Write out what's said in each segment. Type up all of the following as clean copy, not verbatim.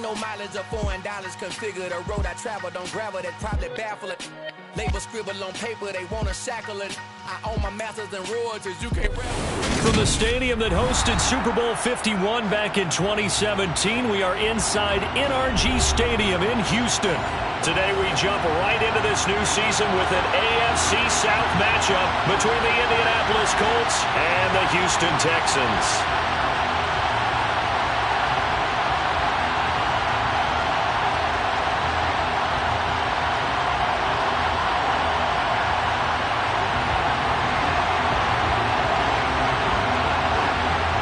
Ain't no mileage of $4 configure the road I travel. Don't gravel, that probably baffle it. Label scribble on paper, they wanna shackle it. I own my masters and royalties, you can't rap. From the stadium that hosted Super Bowl 51 back in 2017, we are inside NRG Stadium in Houston. Today we jump right into this new season with an AFC South matchup between the Indianapolis Colts and the Houston Texans.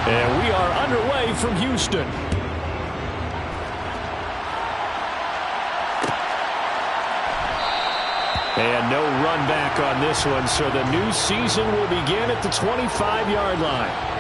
And we are underway from Houston. And no run back on this one, so the new season will begin at the 25-yard line.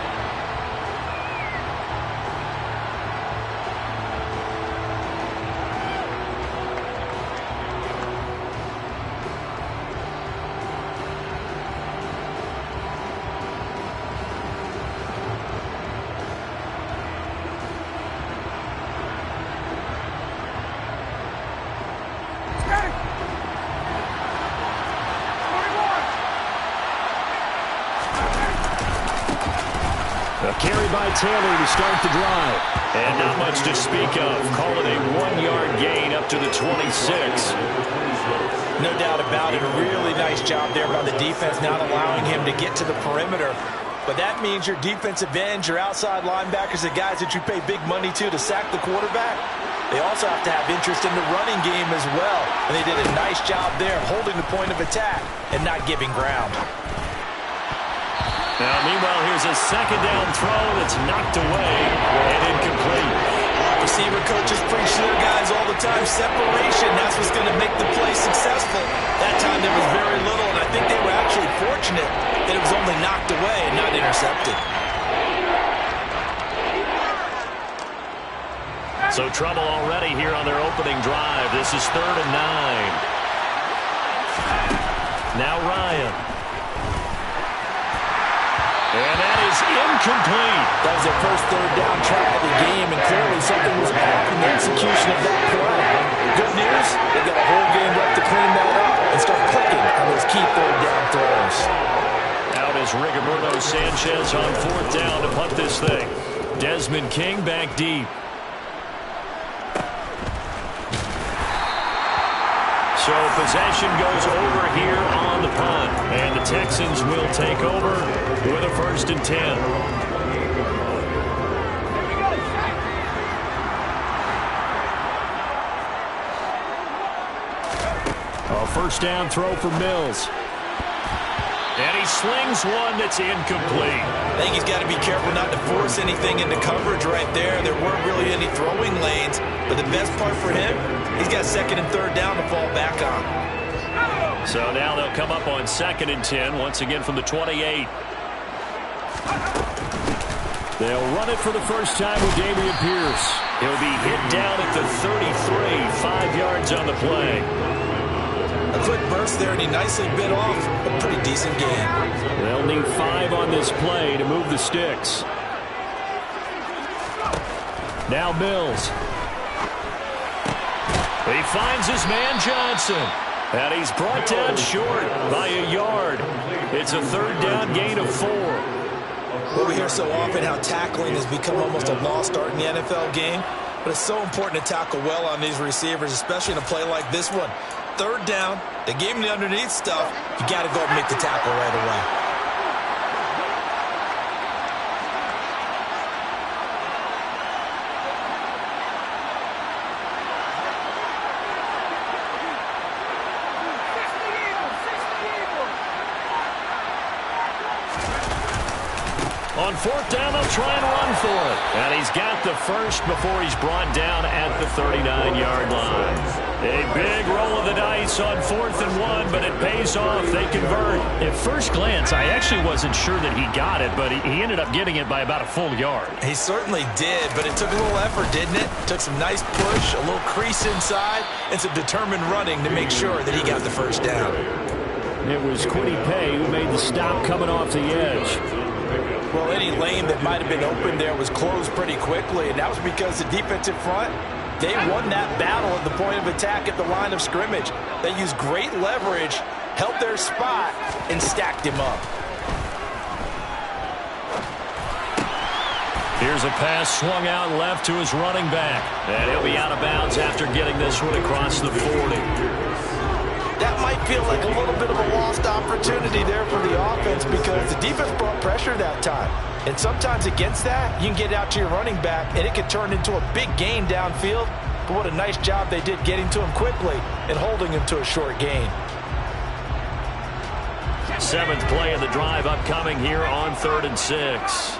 A carry by Taylor to start the drive. And not much to speak of. Call it a 1-yard gain up to the 26. No doubt about it. A really nice job there by the defense, not allowing him to get to the perimeter. But that means your defensive ends, your outside linebackers, the guys that you pay big money to sack the quarterback, they also have to have interest in the running game as well. And they did a nice job there holding the point of attack and not giving ground. Now, meanwhile, here's a second down throw that's knocked away and incomplete. Receiver coaches preach to their guys all the time. Separation, that's what's going to make the play successful. That time there was very little, and I think they were actually fortunate that it was only knocked away and not intercepted. So trouble already here on their opening drive. This is 3rd and 9. Now Ryan. And that is incomplete. That was their first 3rd down try of the game, and clearly something was off in the execution of that play. Good news, they've got a whole game left to clean that up and start clicking on those key 3rd down throws. Out is Rigoberto Sanchez on 4th down to punt this thing. Desmond King back deep. So possession goes over here on the punt. And the Texans will take over with a 1st and 10. A 1st down throw for Mills. And he slings one that's incomplete. I think he's got to be careful not to force anything into coverage right there. There weren't really any throwing lanes. But the best part for him, he's got 2nd and 3rd down to fall back on. So now they'll come up on 2nd and 10, once again from the 28. They'll run it for the first time with Dameon Pierce. He'll be hit down at the 33, 5 yards on the play. A quick burst there, and he nicely bit off a pretty decent gain. They'll need 5 on this play to move the sticks. Now Mills. He finds his man Johnson. And he's brought down short by a yard. It's a 3rd down gain of 4. Well, we hear so often how tackling has become almost a lost art in the NFL game. But it's so important to tackle well on these receivers, especially in a play like this one. 3rd down, they gave him the underneath stuff. You got to go and make the tackle right away. On 4th down, they'll try and run for it. And he's got the first before he's brought down at the 39-yard line. A big roll of the dice on 4th and 1, but it pays off. They convert. At first glance, I actually wasn't sure that he got it, but he ended up getting it by about a full yard. He certainly did, but it took a little effort, didn't it? Took some nice push, a little crease inside, and some determined running to make sure that he got the first down. It was Kwity Paye who made the stop coming off the edge. Well, any lane that might have been open there was closed pretty quickly, and that was because the defensive front They won that battle at the point of attack at the line of scrimmage. They used great leverage, held their spot, and stacked him up. Here's a pass swung out left to his running back. And he'll be out of bounds after getting this one across the 40. That might feel like a little bit of a lost opportunity there for the offense because the defense brought pressure that time. And sometimes against that, you can get out to your running back, and it can turn into a big gain downfield. But what a nice job they did getting to him quickly and holding him to a short gain. 7th play of the drive upcoming here on 3rd and 6.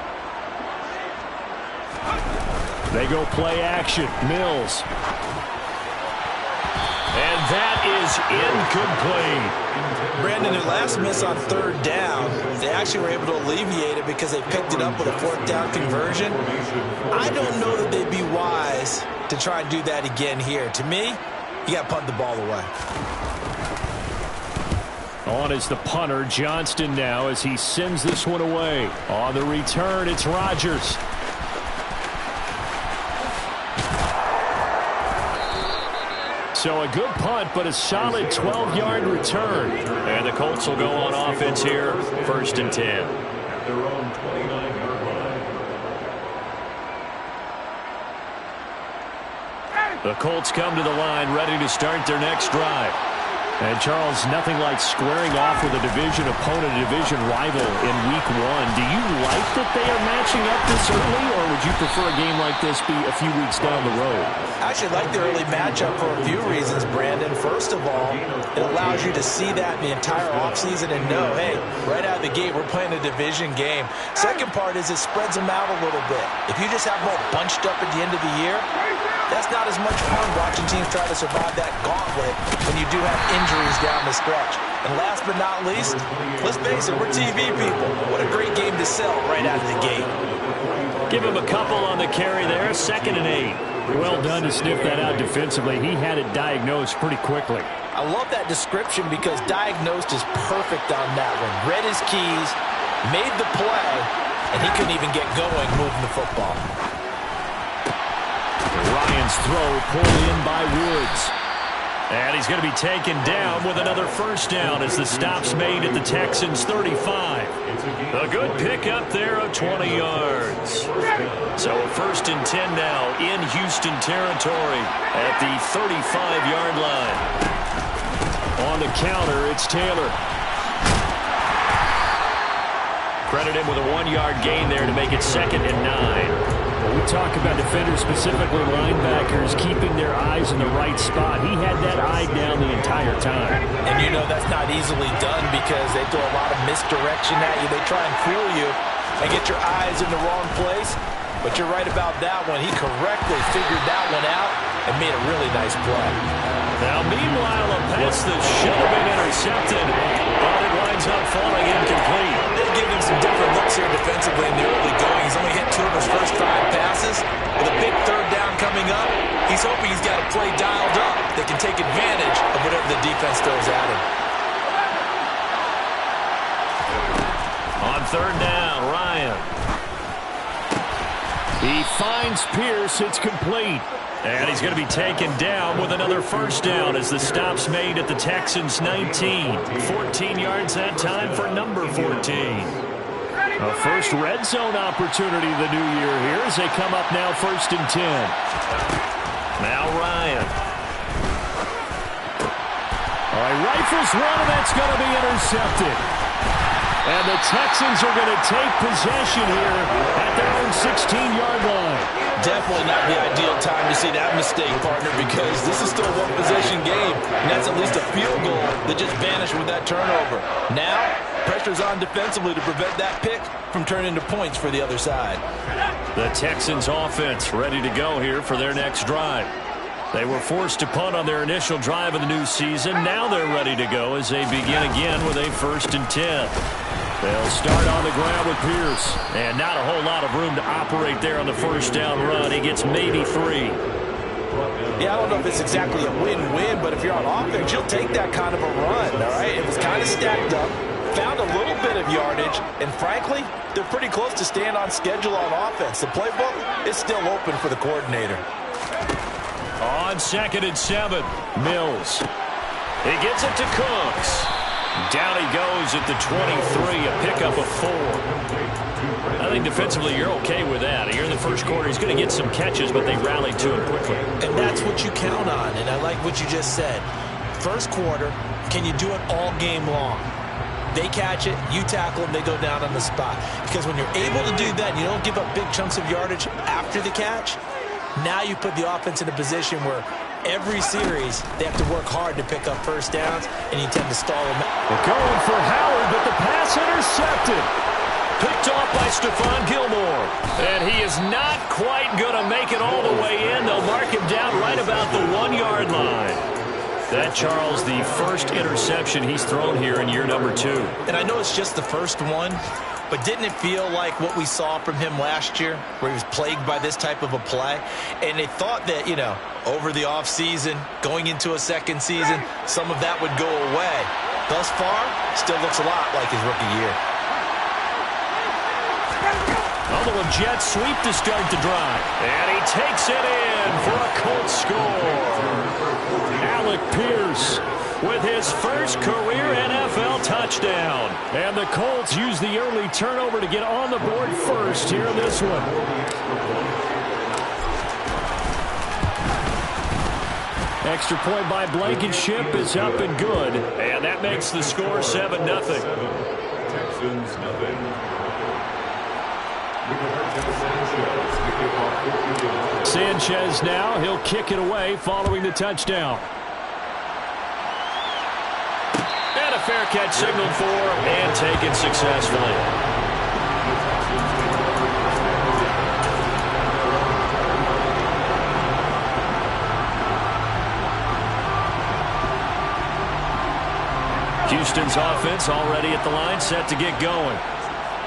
They go play action. Mills. And that is incomplete. Brandon, their last miss on 3rd down, they actually were able to alleviate it because they picked it up with a 4th down conversion. I don't know that they'd be wise to try and do that again here. To me, you got to punt the ball away. On is the punter, Johnston now, as he sends this one away. On the return, it's Rodgers. So a good punt, but a solid 12-yard return. And the Colts will go on offense here, 1st and 10. At their own 29-yard line. The Colts come to the line, ready to start their next drive. And, Charles, nothing like squaring off with a division opponent, a division rival in Week 1. Do you like that they are matching up this early, or would you prefer a game like this be a few weeks down the road? I actually like the early matchup for a few reasons, Brandon. First of all, it allows you to see that the entire offseason and know, hey, right out of the gate, we're playing a division game. Second part is it spreads them out a little bit. If you just have them all bunched up at the end of the year, that's not as much fun watching teams try to survive that gauntlet when you do have injuries down the stretch. And last but not least, let's face it, we're TV people. What a great game to sell right out of the gate. Give him a couple on the carry there, 2nd and 8. Well done to sniff that out defensively. He had it diagnosed pretty quickly. I love that description because diagnosed is perfect on that one. Read his keys, made the play, and he couldn't even get going moving the football. Ryan's throw pulled in by Woods. And he's going to be taken down with another 1st down as the stop's made at the Texans' 35. A good pickup there of 20 yards. So 1st and 10 now in Houston territory at the 35-yard line. On the counter, it's Taylor. Credit him with a 1-yard gain there to make it 2nd and 9. Well, we talk about defenders, specifically linebackers, keeping their eyes in the right spot. He had that eye down the entire time. And you know that's not easily done because they throw a lot of misdirection at you. They try and fool you and get your eyes in the wrong place. But you're right about that one. He correctly figured that one out and made a really nice play. Now, meanwhile, a pass that should have been intercepted, but it winds up falling incomplete. They've given him some different looks here defensively in the early going. He's only hit 2 of his first 5 passes. With a big 3rd down coming up, he's hoping he's got a play dialed up that can take advantage of whatever the defense throws at him. On 3rd down, Ryan. He finds Pierce. It's complete. And he's going to be taken down with another 1st down as the stop's made at the Texans' 19. 14 yards that time for number 14. A first red zone opportunity the new year here as they come up now 1st and 10. Now Ryan. All right, rifles one, and that's going to be intercepted. And the Texans are going to take possession here at their own 16-yard line. Definitely not the ideal time to see that mistake, partner, because this is still a one-possession game, and that's at least a field goal that just vanished with that turnover. Now, pressure's on defensively to prevent that pick from turning into points for the other side. The Texans offense ready to go here for their next drive. They were forced to punt on their initial drive of the new season. Now they're ready to go as they begin again with a 1st and 10. They'll start on the ground with Pierce. And not a whole lot of room to operate there on the 1st down run. He gets maybe 3. Yeah, I don't know if it's exactly a win-win, but if you're on offense, you'll take that kind of a run, all right? It was kind of stacked up, found a little bit of yardage, and frankly, they're pretty close to staying on schedule on offense. The playbook is still open for the coordinator. On 2nd and 7, Mills. He gets it to Cooks. Down he goes at the 23, a pickup of 4. I think defensively you're okay with that. Here in the first quarter, he's going to get some catches, but they rallied to him quickly. And that's what you count on, and I like what you just said. First quarter, can you do it all game long? They catch it, you tackle them, they go down on the spot. Because when you're able to do that, and you don't give up big chunks of yardage after the catch, now you put the offense in a position where every series they have to work hard to pick up first downs, and you tend to stall them out. They're going for Howard, but the pass intercepted. Picked off by Stephon Gilmore. And he is not quite going to make it all the way in. They'll mark him down right about the 1-yard line. That, Charles, the first interception he's thrown here in year number 2. And I know it's just the first one, but didn't it feel like what we saw from him last year, where he was plagued by this type of a play? And they thought that, over the offseason, going into a second season, some of that would go away. Thus far, still looks a lot like his rookie year. Although a jet sweep to start the drive. And he takes it in for a Colts score. Alec Pierce with his first career NFL touchdown. And the Colts use the early turnover to get on the board first here in this one. Extra point by Blankenship is up and good. And that makes the score 7-0. Texans, nothing. Sanchez now, he'll kick it away following the touchdown. And a fair catch signaled for and taken successfully. Houston's offense already at the line, set to get going.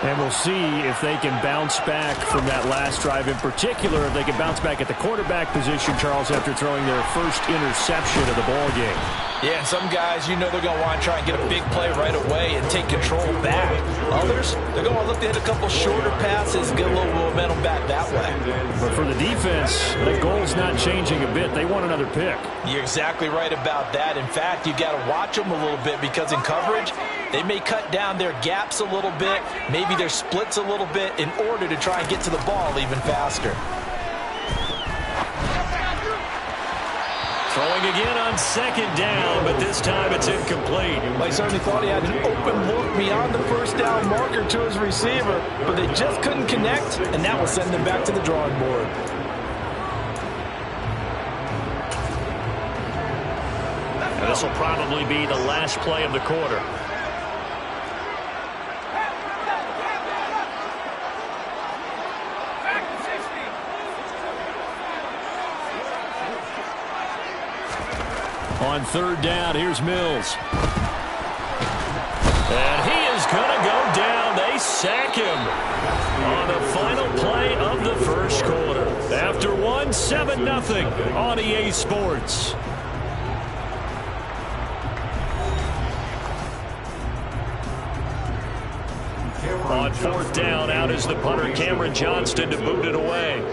And we'll see if they can bounce back from that last drive. In particular, if they can bounce back at the quarterback position, Charles, after throwing their first interception of the ball game. Yeah, and some guys, they're going to want to try and get a big play right away and take control back. Others, they're going to look to hit a couple shorter passes and get a little momentum back that way. But for the defense, the goal's not changing a bit. They want another pick. You're exactly right about that. In fact, you got to watch them a little bit, because in coverage, they may cut down their gaps a little bit, maybe their splits a little bit, in order to try and get to the ball even faster. Throwing again on 2nd down, but this time it's incomplete. I certainly thought he had an open look beyond the first down marker to his receiver, but they just couldn't connect, and that will send them back to the drawing board. And this will probably be the last play of the quarter. On 3rd down, here's Mills. And he is going to go down. They sack him on the final play of the first quarter. After 7-0 on EA Sports. On 4th down, out is the punter, Cameron Johnston, to boot it away.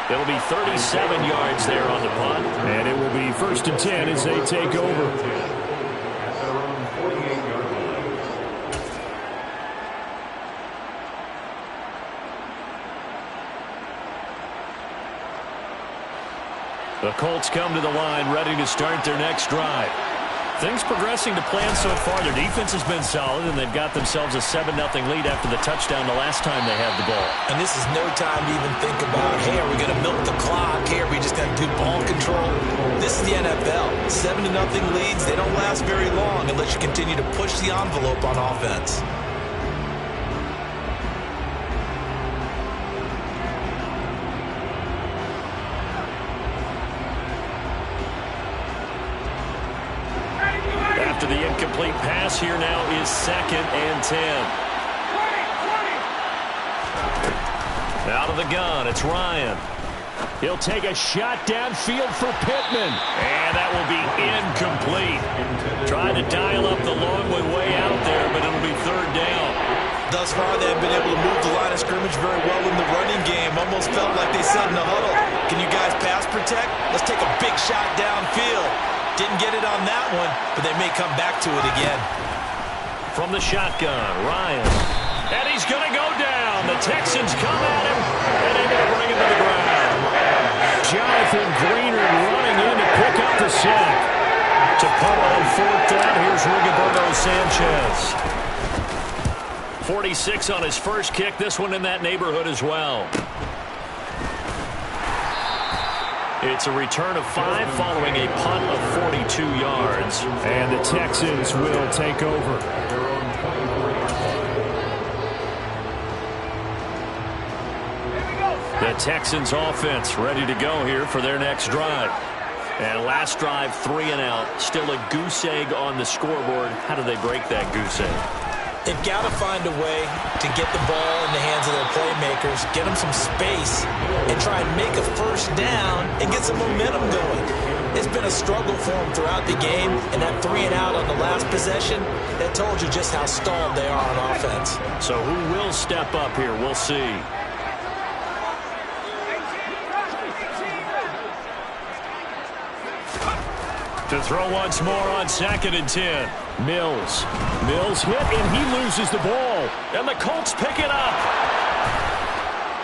It'll be 37 yards there on the punt. And it will be 1st and 10 as they take over. The Colts come to the line ready to start their next drive. Things progressing to plan so far. Their defense has been solid, and they've got themselves a 7-0 lead after the touchdown the last time they had the ball. And this is no time to even think about, hey, are we going to milk the clock? Hey, are we just going to do ball control? This is the NFL. 7-0 leads, they don't last very long unless you continue to push the envelope on offense. The incomplete pass here now is 2nd and 10. Out of the gun, it's Ryan. He'll take a shot downfield for Pittman. And that will be incomplete. Trying to dial up the long way out there, but it'll be third down. Thus far, they've been able to move the line of scrimmage very well in the running game. Almost felt like they said in the huddle, can you guys pass protect? Let's take a big shot downfield. Didn't get it on that one, but they may come back to it again. From the shotgun, Ryan. And he's going to go down. The Texans come at him, and they're going to bring him to the ground. Jonathan Greenard running in to pick up the sack. To put on fourth down, here's Rigoberto Sanchez. 46 on his first kick. This one in that neighborhood as well. It's a return of 5 following a punt of 42 yards. And the Texans will take over. The Texans offense ready to go here for their next drive. And last drive, 3 and out. Still a goose egg on the scoreboard. How do they break that goose egg? They've got to find a way to get the ball in the hands of their playmakers, get them some space, and try and make a first down and get some momentum going. It's been a struggle for them throughout the game, and that 3 and out on the last possession, that told you just how stalled they are on offense. So who will step up here? We'll see. To throw once more on 2nd and 10. Mills. Mills hit, and he loses the ball. And the Colts pick it up.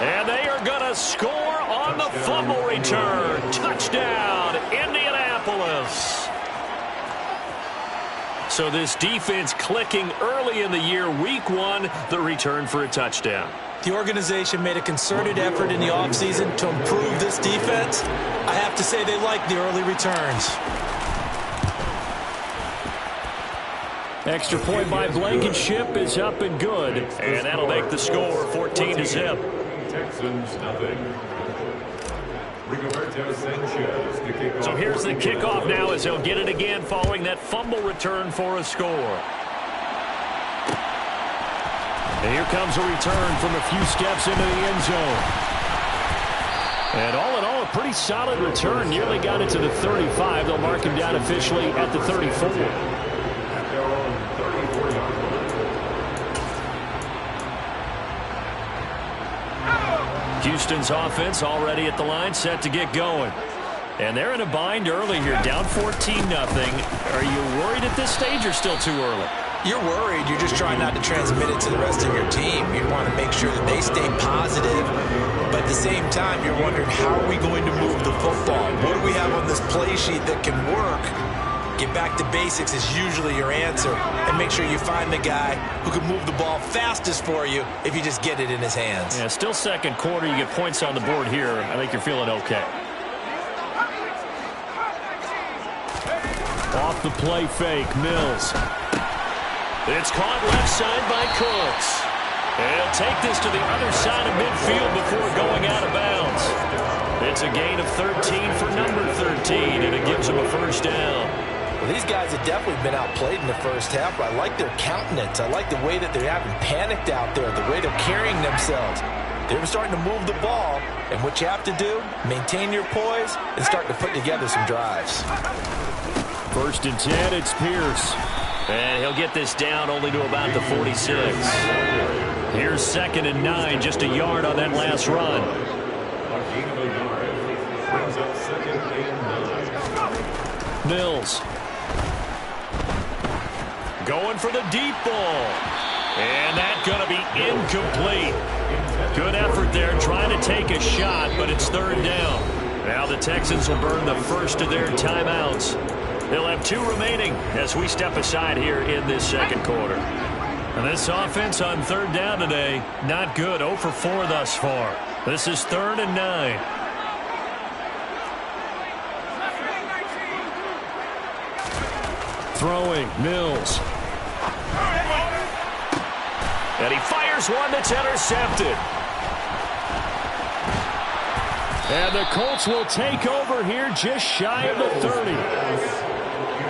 And they are going to score on the fumble return. Touchdown, Indianapolis. So this defense clicking early in the year. Week 1, the return for a touchdown. The organization made a concerted effort in the offseason to improve this defense. I have to say they like the early returns. Extra point by Blankenship is up and good. And that'll make the score 14-0. Texans nothing. Rigoberto Sanchez to kick off. So here's the kickoff now as they'll get it again following that fumble return for a score. And here comes a return from a few steps into the end zone. And all in all, a pretty solid return. Nearly got it to the 35. They'll mark him down officially at the 34. Houston's offense already at the line, set to get going. And they're in a bind early here, down 14-0. Are you worried at this stage or still too early? You're worried. You're just trying not to transmit it to the rest of your team. You want to make sure that they stay positive. But at the same time, you're wondering, how are we going to move the football? What do we have on this play sheet that can work? Get back to basics is usually your answer. And make sure you find the guy who can move the ball fastest for you if you just get it in his hands. Yeah, still second quarter. You get points on the board here. I think you're feeling okay. Off the play fake, Mills. It's caught left side by Cooks. And he'll take this to the other side of midfield before going out of bounds. It's a gain of 13 for number 13, and it gives him a first down. Well, these guys have definitely been outplayed in the first half, but I like their countenance. I like the way that they haven't panicked out there, the way they're carrying themselves. They're starting to move the ball, and what you have to do, maintain your poise and start to put together some drives. 1st and 10, it's Pierce. And he'll get this down only to about the 46. Here's 2nd and 9, just a yard on that last run. A gain of a yard brings up 2nd and 9. Mills. Going for the deep ball. And that's going to be incomplete. Good effort there trying to take a shot, but it's 3rd down. Now the Texans will burn the first of their timeouts. They'll have 2 remaining as we step aside here in this second quarter. And this offense on 3rd down today, not good. 0 for 4 thus far. This is 3rd and 9. Throwing, Mills. And he fires one that's intercepted. And the Colts will take over here just shy of the 30.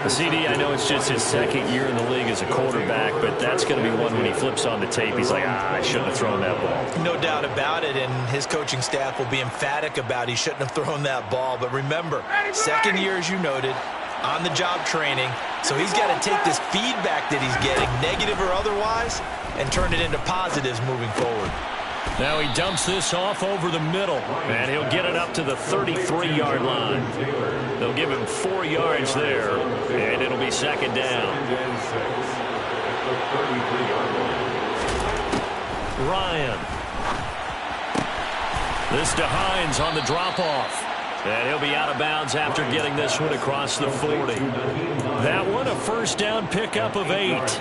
CD, I know it's just his second year in the league as a quarterback, but that's going to be one when he flips on the tape. He's like, I shouldn't have thrown that ball. No doubt about it, and his coaching staff will be emphatic about he shouldn't have thrown that ball. But remember, second year, as you noted, on-the-job training, so he's got to take this feedback that he's getting, negative or otherwise, and turn it into positives moving forward. Now he dumps this off over the middle, and he'll get it up to the 33-yard line. They'll give him 4 yards there, and it'll be second down. Ryan. This to Hines on the drop-off. And he'll be out of bounds after getting this one across the 40. That one a first down pickup of 8.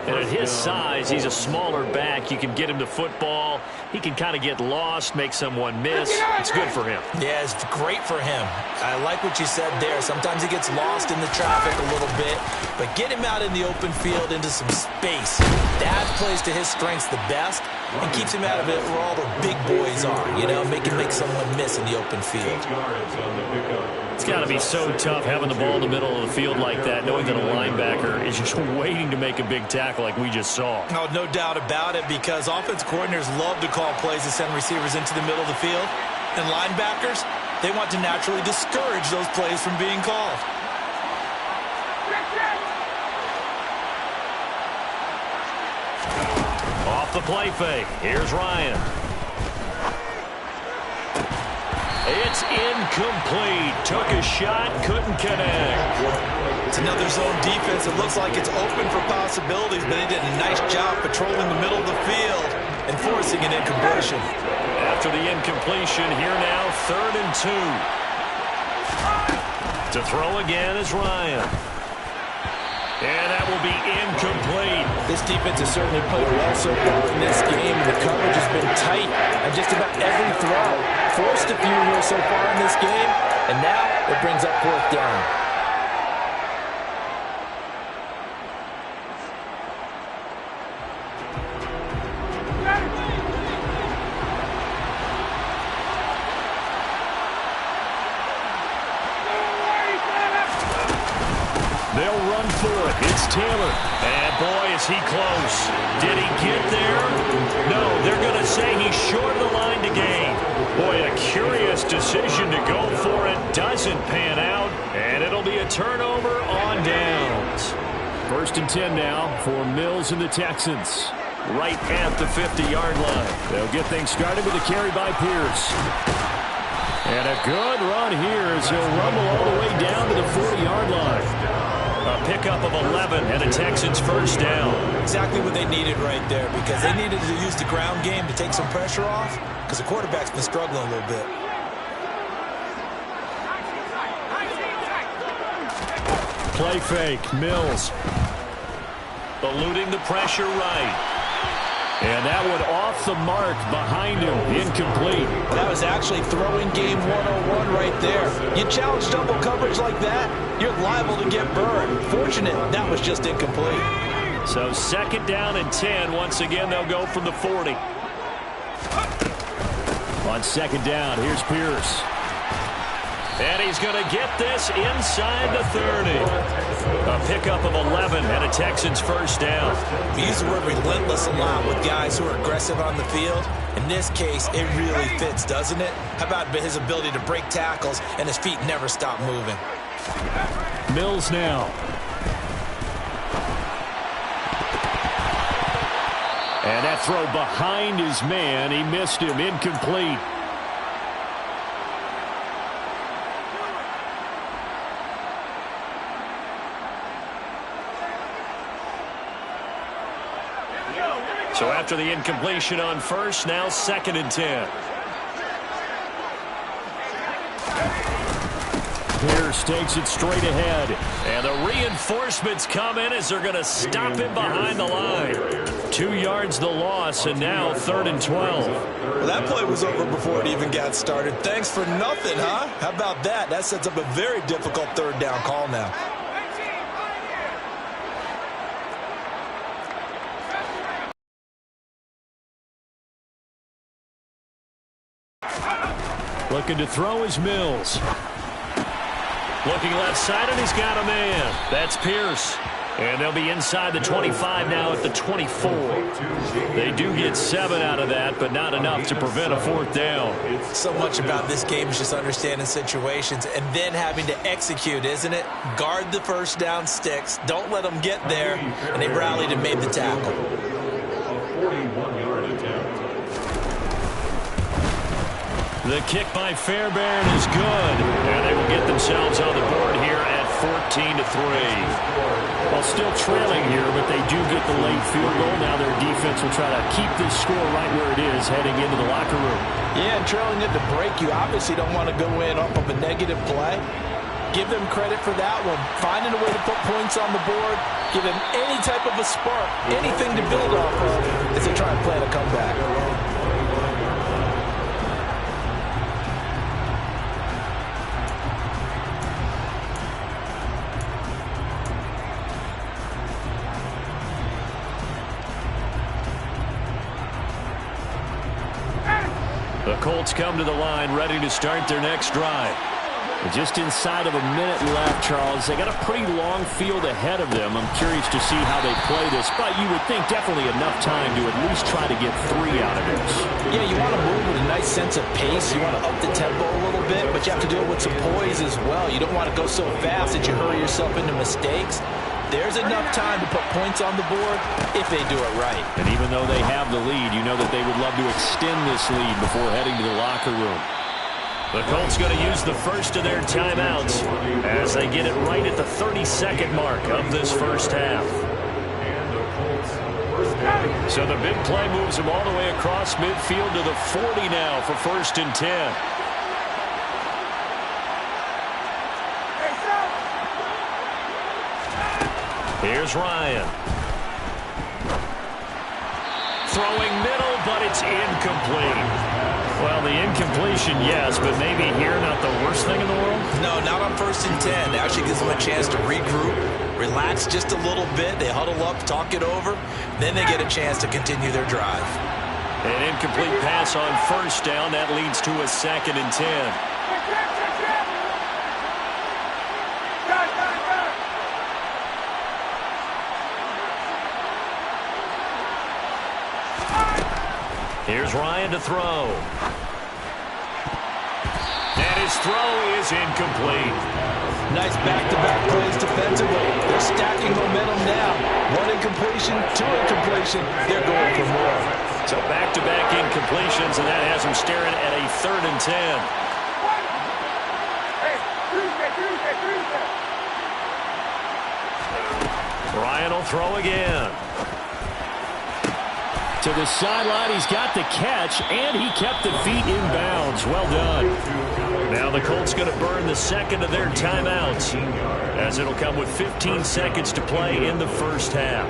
And at his size, he's a smaller back. You can get him to football. He can kind of get lost, make someone miss. It's good for him. Yeah, it's great for him. I like what you said there. Sometimes he gets lost in the traffic a little bit, but get him out in the open field into some space. That plays to his strengths the best and keeps him out of it where all the big boys are, you know, make someone miss in the open field. It's got to be so tough having the ball in the middle of the field like that, knowing that a linebacker is just waiting to make a big tackle like we just saw. Oh, no doubt about it, because offense coordinators love to call plays to send receivers into the middle of the field. And linebackers, they want to naturally discourage those plays from being called. Off the play fake. Here's Ryan. It's incomplete. Took a shot, couldn't connect. It's another zone defense. It looks like it's open for possibilities, but they did a nice job patrolling the middle of the field and forcing an incompletion. After the incompletion, here now, 3rd and 2. To throw again is Ryan. And that will be incomplete. This defense has certainly played well so far in this game. The coverage has been tight on just about every throw. Forced a few here so far in this game, and now it brings up 4th down. They'll run for it. It's Taylor. And boy, is he close. Did he get there? No, they're going to say he's short of the line to gain. Boy, a curious decision to go for it. Doesn't pan out. And it'll be a turnover on downs. 1st and 10 now for Mills and the Texans. Right at the 50-yard line. They'll get things started with a carry by Pierce. And a good run here as he'll rumble all the way down to the 40-yard line. A pickup of 11 and a Texans first down. Exactly what they needed right there, because they needed to use the ground game to take some pressure off, because the quarterback's been struggling a little bit. Play fake. Mills eluding the pressure right. And that one off the mark behind him. Incomplete. That was actually throwing game 101 right there. You challenge double coverage like that, you're liable to get burned. Fortunate, that was just incomplete. So 2nd down and 10. Once again, they'll go from the 40. On 2nd down, here's Pierce. And he's going to get this inside the 30. A pickup of 11 and a Texans first down. We use the word relentless a lot with guys who are aggressive on the field. In this case, it really fits, doesn't it? How about his ability to break tackles and his feet never stop moving? Mills now. And that throw behind his man. He missed him. Incomplete. So after the incompletion on first, now 2nd and 10. Pierce takes it straight ahead. And the reinforcements come in as they're going to stop him behind the line. 2 yards the loss, and now 3rd and 12. Well, that play was over before it even got started. Thanks for nothing, huh? How about that? That sets up a very difficult 3rd down call now. Looking to throw is Mills. Looking left side, and he's got a man. That's Pierce. And they'll be inside the 25 now at the 24. They do get 7 out of that, but not enough to prevent a 4th down. So much about this game is just understanding situations and then having to execute, isn't it? Guard the first down sticks. Don't let them get there. And they rallied and made the tackle. A 41-yard attempt. The kick by Fairbairn is good. And they will get themselves on the board here at 14-3. Well, still trailing here, but they do get the late field goal. Now their defense will try to keep this score right where it is heading into the locker room. Yeah, and trailing at the break, you obviously don't want to go in off of a negative play. Give them credit for that one. Finding a way to put points on the board, give them any type of a spark, anything to build off of as they try and plan a comeback. The Colts come to the line ready to start their next drive. Just inside of a minute left, Charles. They got a pretty long field ahead of them. I'm curious to see how they play this, but you would think definitely enough time to at least try to get 3 out of this. Yeah, you want to move with a nice sense of pace. You want to up the tempo a little bit, but you have to do it with some poise as well. You don't want to go so fast that you hurry yourself into mistakes. There's enough time to put points on the board if they do it right. And even though they have the lead, you know that they would love to extend this lead before heading to the locker room. The Colts going to use the first of their timeouts as they get it right at the 32nd mark of this first half. So the big play moves them all the way across midfield to the 40 now for 1st and 10. Here's Ryan. Throwing middle, but it's incomplete. Well, the incompletion, yes, but maybe here not the worst thing in the world? No, not on 1st and 10. It actually gives them a chance to regroup, relax just a little bit. They huddle up, talk it over. Then they get a chance to continue their drive. An incomplete pass on 1st down. That leads to a 2nd and 10. Here's Ryan to throw. And his throw is incomplete. Nice back-to-back plays defensively. They're stacking momentum now. 1 incompletion, 2 incompletion. They're going for more. So back-to-back incompletions, and that has them staring at a 3rd and 10. Ryan will throw again. To the sideline, he's got the catch, and he kept the feet in bounds. Well done. Now the Colts going to burn the 2nd of their timeouts, as it'll come with 15 seconds to play in the first half.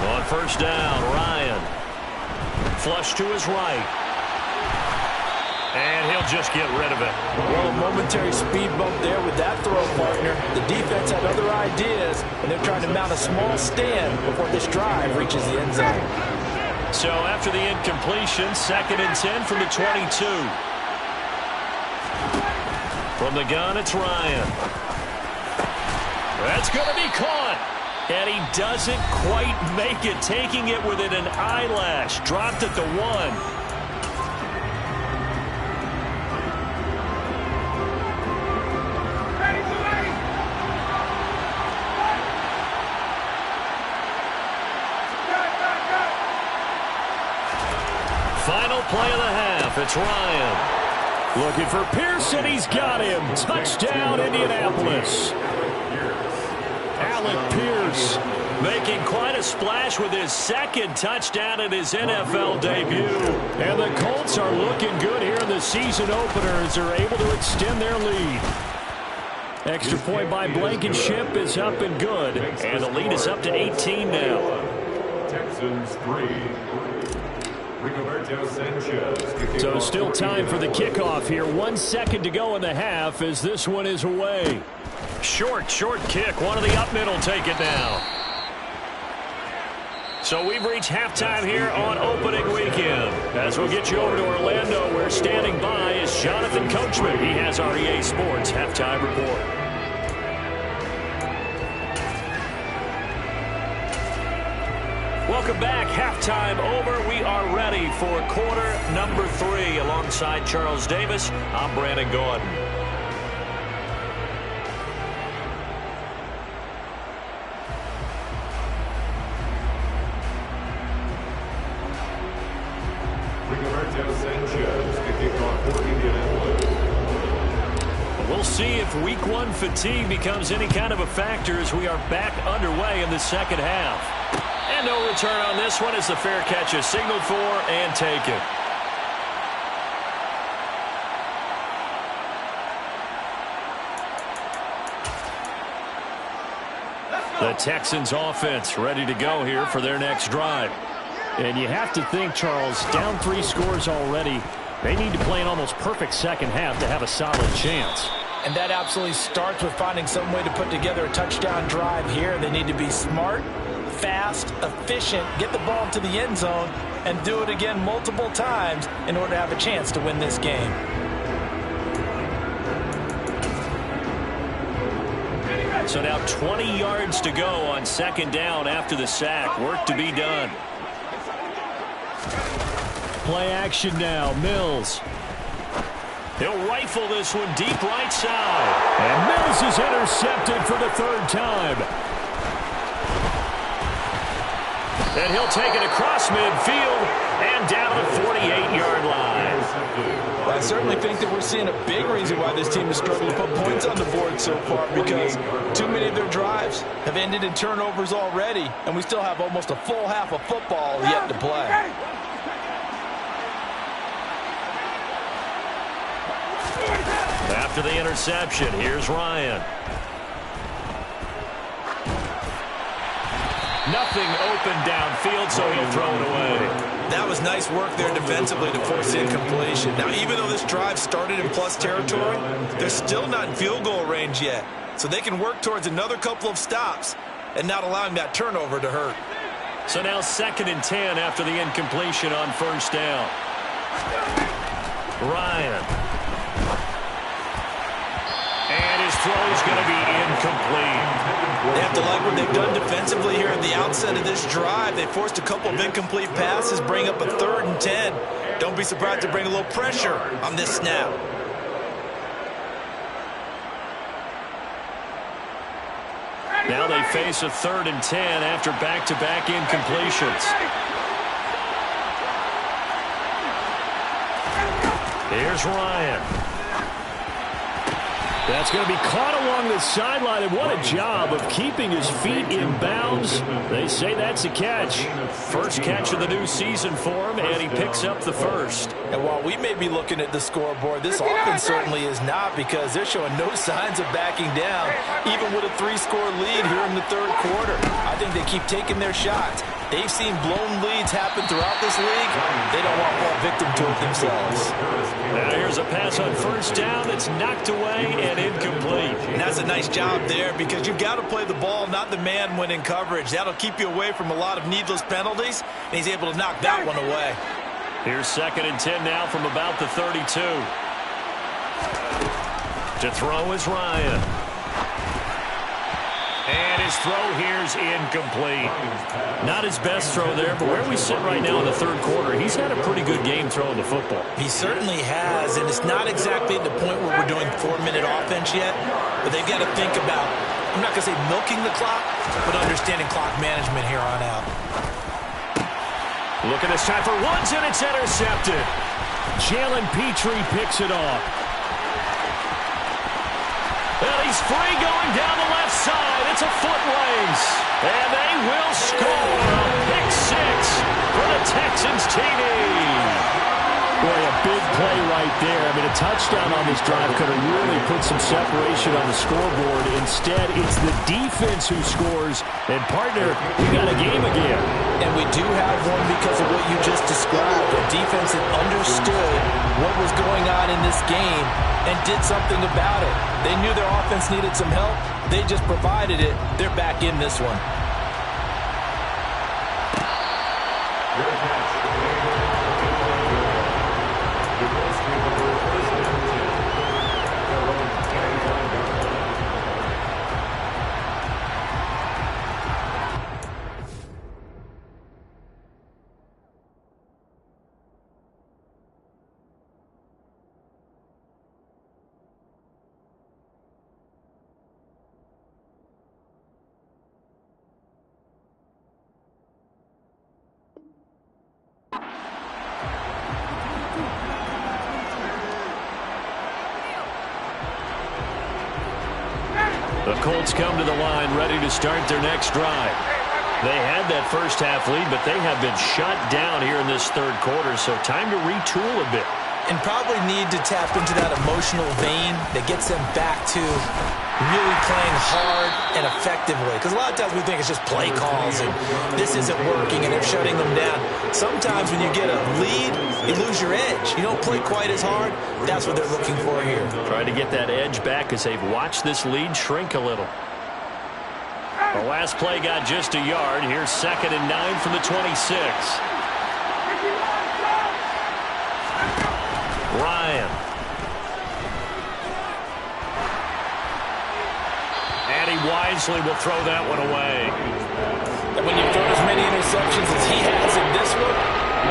On 1st down, Ryan. Flush to his right. And he'll just get rid of it. Well, a momentary speed bump there with that throw, partner. The defense had other ideas, and they're trying to mount a small stand before this drive reaches the end zone. So after the incompletion, 2nd and 10 from the 22. From the gun, it's Ryan. That's going to be caught. And he doesn't quite make it, taking it within an eyelash. Dropped at the 1. Final play of the half. It's Ryan. Looking for Pearson. He's got him. Touchdown, Indianapolis. Alec Pierce making quite a splash with his 2nd touchdown in his NFL debut. And the Colts are looking good here in the season opener as they're able to extend their lead. Extra point by Blankenship is up and good. And the lead is up to 18 now. Texans 3. Rigoberto Sanchez. So still time for the kickoff here. 1 second to go in the half as this one is away. Short kick. One of the up middle take it now. So we've reached halftime here on opening weekend. As we'll get you over to Orlando, where standing by is Jonathan Coachman. He has our EA Sports halftime report. Welcome back. Halftime over. We are ready for quarter number 3. Alongside Charles Davis, I'm Brandon Gaudin. We'll see if week 1 fatigue becomes any kind of a factor as we are back underway in the second half. And no return on this one as the fair catch is signaled for and taken. The Texans offense ready to go here for their next drive. And you have to think, Charles, down 3 scores already. They need to play an almost perfect second half to have a solid chance. And that absolutely starts with finding some way to put together a touchdown drive here. They need to be smart, fast, efficient, get the ball to the end zone, and do it again multiple times in order to have a chance to win this game. So now 20 yards to go on second down after the sack. Work to be done. Play action now. Mills. He'll rifle this one deep right side. And Mills is intercepted for the 3rd time. And he'll take it across midfield and down the 48-yard line. Well, I certainly think that we're seeing a big reason why this team has struggled to put points on the board so far, because too many of their drives have ended in turnovers already, and we still have almost a full half of football yet to play. After the interception, here's Ryan. Nothing open downfield, so he'll throw it away. That was nice work there defensively to force incompletion. Now, even though this drive started in plus territory, they're still not in field goal range yet. So they can work towards another couple of stops and not allowing that turnover to hurt. So now 2nd and 10 after the incompletion on 1st down. Ryan. And his throw is going to be incomplete. They have to like what they've done defensively here at the outset of this drive. They forced a couple of incomplete passes, bring up a 3rd and 10. Don't be surprised to bring a little pressure on this snap. Now they face a 3rd and 10 after back-to-back incompletions. Here's Ryan. That's going to be caught along the sideline, and what a job of keeping his feet in bounds. They say that's a catch. First catch of the new season for him, and he picks up the 1st. And while we may be looking at the scoreboard, this offense certainly is not, because they're showing no signs of backing down, even with a 3-score lead here in the 3rd quarter. I think they keep taking their shots. They've seen blown leads happen throughout this league. They don't want to fall victim to it themselves. Now here's a pass on 1st down that's knocked away and incomplete. And that's a nice job there, because you've got to play the ball, not the man when in coverage. That'll keep you away from a lot of needless penalties, and he's able to knock that one away. Here's 2nd and 10 now from about the 32. To throw is Ryan. And his throw here's incomplete. Not his best throw there, but where we sit right now in the 3rd quarter, he's had a pretty good game throwing the football. He certainly has, and it's not exactly at the point where we're doing 4-minute offense yet, but they've got to think about, I'm not going to say milking the clock, but understanding clock management here on out. Look at this time for Woods, and it's intercepted. Jalen Petrie picks it off. And he's free going down the left side. It's a foot race. And they will score a pick 6 for the Texans TD. Boy, a big play right there. I mean, a touchdown on this drive could have really put some separation on the scoreboard. Instead, it's the defense who scores. And, partner, we got a game again. And we do have one because of what you just described. A defense that understood what was going on in this game and did something about it. They knew their offense needed some help. They just provided it. They're back in this one. The Colts come to the line ready to start their next drive. They had that first half lead, but they have been shut down here in this third quarter, so time to retool a bit. And probably need to tap into that emotional vein that gets them back to really playing hard and effectively. Because a lot of times we think it's just play calls and this isn't working and they're shutting them down. Sometimes when you get a lead, you lose your edge. You don't play quite as hard. That's what they're looking for here. Trying to get that edge back as they've watched this lead shrink a little. The last play got just a yard. Here's 2nd and 9 from the 26. Ryan. And he wisely will throw that one away. And when you throw as many interceptions as he has in this one,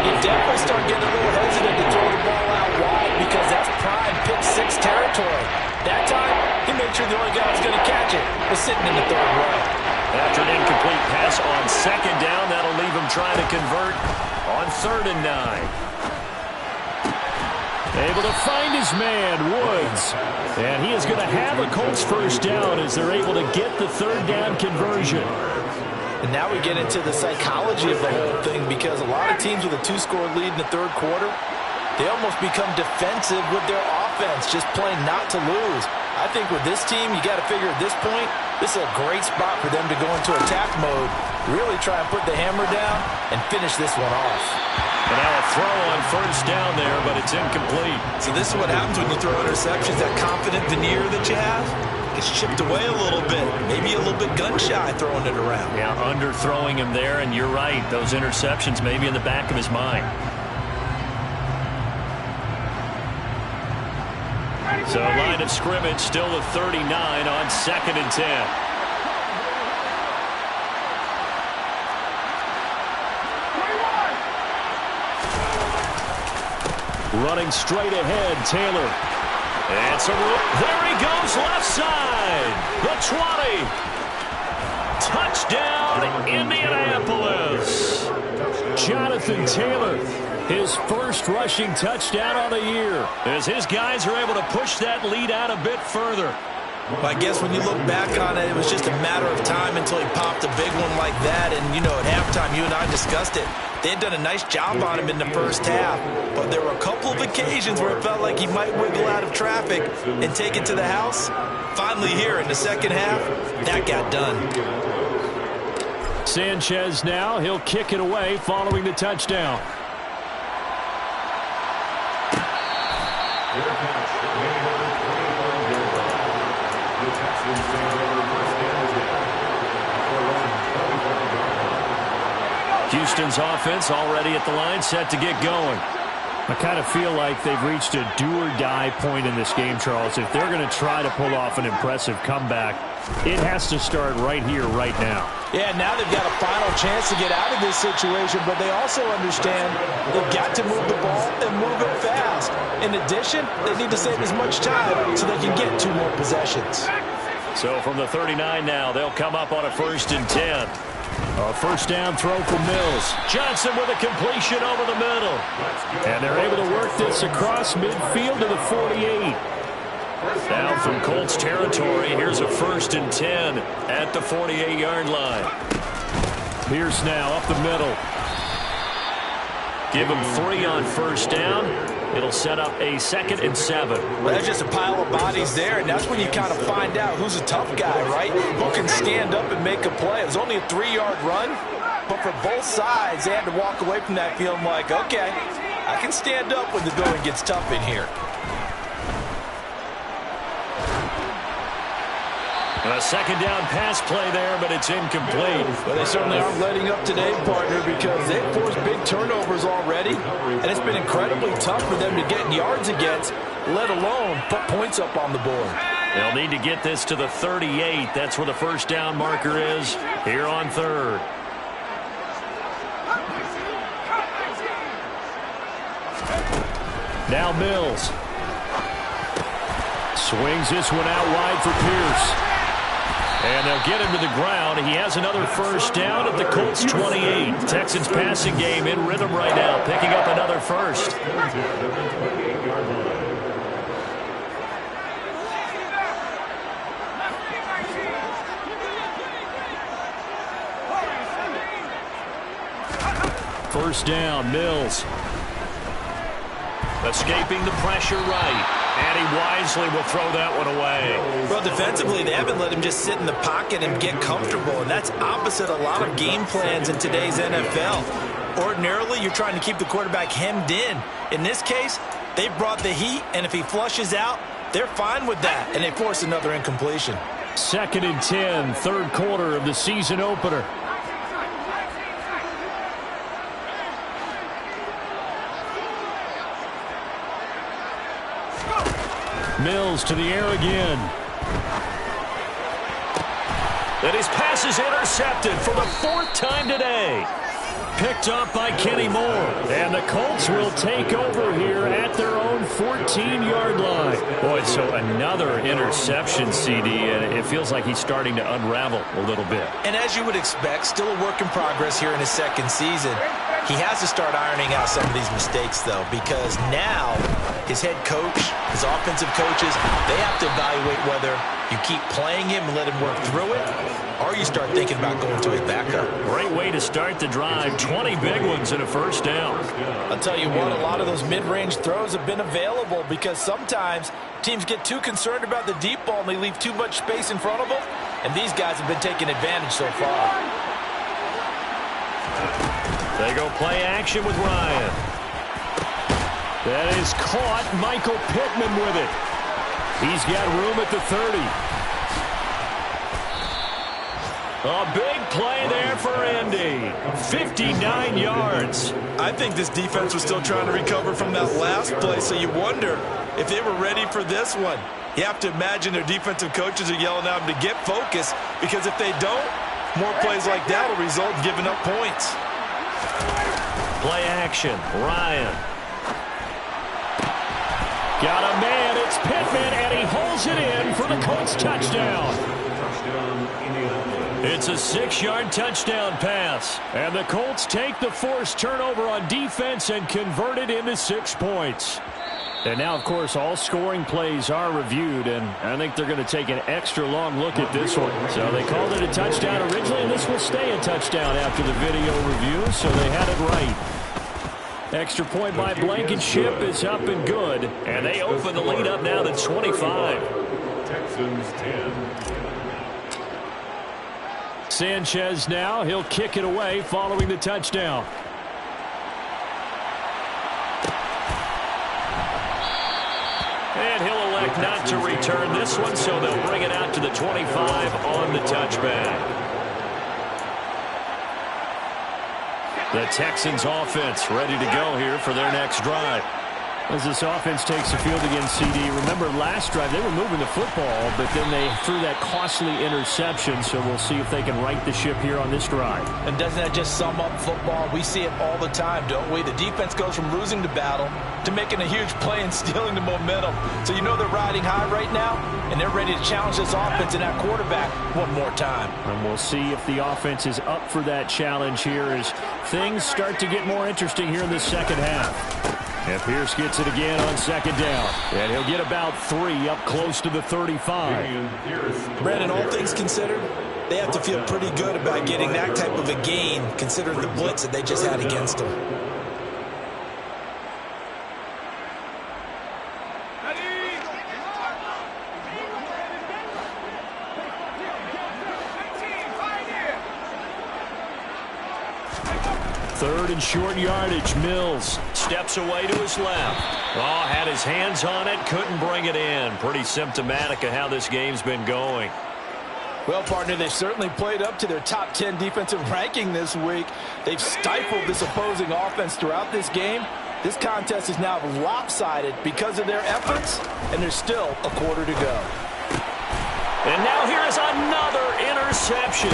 you definitely start getting a little hesitant to throw the ball out wide because that's prime pick-6 territory. That time, he made sure the only guy who was going to catch it was sitting in the third row. After an incomplete pass on 2nd down, that'll leave him trying to convert on 3rd and 9. Able to find his man, Woods. And he is going to have a Colts first down as they're able to get the 3rd down conversion. And now we get into the psychology of the whole thing because a lot of teams with a 2-score lead in the third quarter, they almost become defensive with their offense, just playing not to lose. I think with this team, you got to figure at this point, this is a great spot for them to go into attack mode, really try and put the hammer down and finish this one off. And now a throw on 1st down there, but it's incomplete. So this is what happens when you throw interceptions. That confident veneer that you have gets chipped away a little bit. Maybe a little bit gun-shy throwing it around. Yeah, underthrowing him there, and you're right. Those interceptions may be in the back of his mind. So line of scrimmage still the 39 on 2nd and 10. Running straight ahead, Taylor. And so there he goes, left side. The 20. Touchdown, Indianapolis. Jonathan Taylor, his first rushing touchdown on the year. As his guys are able to push that lead out a bit further. Well, I guess when you look back on it, it was just a matter of time until he popped a big one like that. And, you know, at halftime, you and I discussed it. They had done a nice job on him in the first half. But there were a couple of occasions where it felt like he might wiggle out of traffic and take it to the house. Finally here in the second half, that got done. Sanchez now, he'll kick it away following the touchdown. Houston's offense already at the line, set to get going. I kind of feel like they've reached a do-or-die point in this game, Charles. If they're going to try to pull off an impressive comeback, it has to start right here, right now. Yeah, now they've got a final chance to get out of this situation, but they also understand they've got to move the ball and move it fast. In addition, they need to save as much time so they can get 2 more possessions. So from the 39 now, they'll come up on a 1st and 10. A first down throw for Mills. Johnson with a completion over the middle. And they're able to work this across midfield to the 48. Now from Colts territory, here's a 1st and 10 at the 48-yard line. Pierce now up the middle. Give him 3 on 1st down. It'll set up a 2nd and 7. Well, there's just a pile of bodies there, and that's when you kind of find out who's a tough guy, right? Who can stand up and make a play. It was only a 3-yard run, but for both sides, they had to walk away from that feeling like, okay, I can stand up when the going gets tough in here. A second down pass play there, but it's incomplete. Well, they certainly aren't letting up today, partner, because they've forced big turnovers already, and it's been incredibly tough for them to get yards against, let alone put points up on the board. They'll need to get this to the 38. That's where the first down marker is here on third. Now Mills. Swings this one out wide for Pierce. And they'll get him to the ground. He has another first down at the Colts 28. Texans passing game in rhythm right now, picking up another first. First down, Mills. Escaping the pressure right. And he wisely will throw that one away. Well, defensively, they haven't let him just sit in the pocket and get comfortable, and that's opposite a lot of game plans in today's NFL. Ordinarily, you're trying to keep the quarterback hemmed in. In this case, they brought the heat, and if he flushes out, they're fine with that, and they force another incompletion. 2nd and 10, third quarter of the season opener. Mills to the air again. And his pass is intercepted for the 4th time today. Picked up by Kenny Moore. And the Colts will take over here at their own 14-yard line. Boy, so another interception, CD, and it feels like he's starting to unravel a little bit. And as you would expect, still a work in progress here in his second season. He has to start ironing out some of these mistakes, though, because now his head coach, his offensive coaches, they have to evaluate whether you keep playing him and let him work through it, or you start thinking about going to his backup. Great way to start the drive. 20 big ones and a first down. I'll tell you what, a lot of those mid-range throws have been available because sometimes teams get too concerned about the deep ball and they leave too much space in front of them, and these guys have been taking advantage so far. They go play action with Ryan. That is caught. Michael Pittman with it. He's got room at the 30. A big play there for Indy. 59 yards. I think this defense was still trying to recover from that last play, so you wonder if they were ready for this one. You have to imagine their defensive coaches are yelling at them to get focused, because if they don't, more plays like that will result in giving up points. Play action. Ryan. Got a man. It's Pittman, and he holds it in for the Colts touchdown. It's a 6-yard touchdown pass. And the Colts take the forced turnover on defense and convert it into 6 points. And now, of course, all scoring plays are reviewed, and I think they're going to take an extra long look at this one. So they called it a touchdown originally, and this will stay a touchdown after the video review, so they had it right. Extra point by Blankenship is up and good. And they open the lead up now to 25. Texans 10. Sanchez now, he'll kick it away following the touchdown. And he'll elect not to return this one, so they'll bring it out to the 25 on the touchback. The Texans offense ready to go here for their next drive. As this offense takes the field against CD, remember last drive they were moving the football, but then they threw that costly interception, so we'll see if they can right the ship here on this drive. And doesn't that just sum up football? We see it all the time, don't we? The defense goes from losing the battle to making a huge play and stealing the momentum. So you know they're riding high right now, and they're ready to challenge this offense and that quarterback one more time. And we'll see if the offense is up for that challenge here as things start to get more interesting here in the second half. And Pierce gets it again on second down. And he'll get about 3 up close to the 35. Brandon, all things considered, they have to feel pretty good about getting that type of a gain considering the blitz that they just had against them. Third and short yardage. Mills steps away to his left. Oh, had his hands on it, couldn't bring it in. Pretty symptomatic of how this game's been going. Well, partner, they've certainly played up to their top 10 defensive ranking this week. They've stifled this opposing offense throughout this game. This contest is now lopsided because of their efforts, and there's still a quarter to go. And now here is another interception.